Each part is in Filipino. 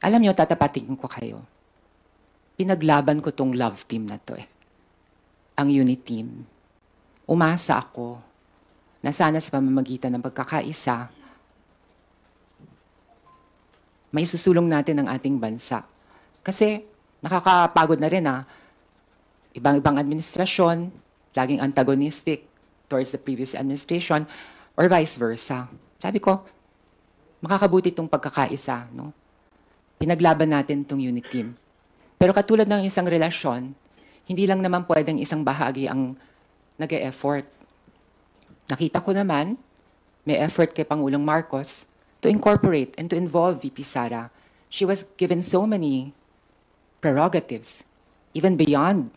Alam nyo, tatapatin ko kayo. Pinaglaban ko tong love team na to eh. Ang unit team. Umasa ako na sana sa pamamagitan ng pagkakaisa, may susulong natin ang ating bansa. Kasi nakakapagod na rin ibang-ibang administrasyon, laging antagonistic towards the previous administration, or vice versa. Sabi ko, makakabuti itong pagkakaisa, no? Pinaglaban natin itong unit team. Pero katulad ng isang relasyon, hindi lang naman pwedeng isang bahagi ang nag-e-effort. Nakita ko naman, may effort kay Pangulong Marcos to incorporate and to involve VP Sara. She was given so many prerogatives, even beyond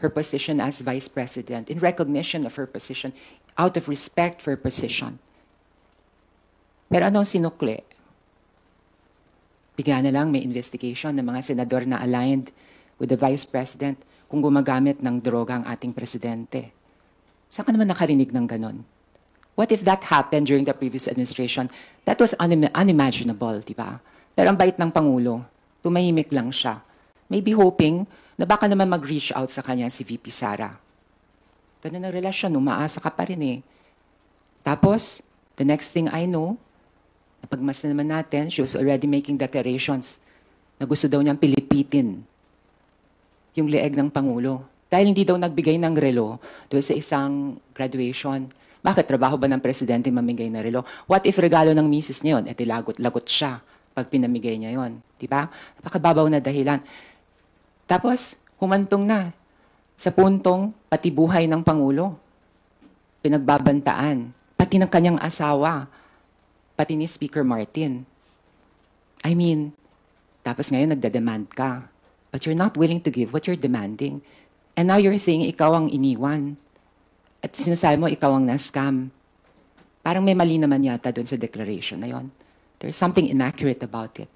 her position as Vice President, in recognition of her position, out of respect for her position. Pero anong sinukli? Bigla na lang may investigation ng mga senador na aligned with the Vice President kung gumagamit ng droga ang ating presidente. Saan ka naman nakarinig ng ganon? What if that happened during the previous administration? That was unimaginable, di ba? Pero ang bait ng Pangulo, tumahimik lang siya. Maybe hoping na baka naman mag-reach out sa kanya si VP Sara. Ganun ang relasyon, umaasa ka pa rin eh. Tapos, the next thing I know, napagmas na naman natin, she was already making declarations na gusto daw niyang pilipitin yung leeg ng Pangulo. Dahil hindi daw nagbigay ng relo doon sa isang graduation. Bakit? Trabaho ba ng presidente mamigay na relo? What if regalo ng misis niya yun? Lagot siya pag pinamigay niya yun. Diba? Napakababaw na dahilan. Tapos, humantong na sa puntong pati buhay ng Pangulo. Pinagbabantaan. Pati ng kanyang asawa. Pati ni Speaker Martin. I mean, tapos ngayon nagda-demand ka. But you're not willing to give what you're demanding. And now you're saying ikaw ang iniwan. At sinasabi mo ikaw ang na-scam. Parang may mali naman yata doon sa declaration na yon. There's something inaccurate about it.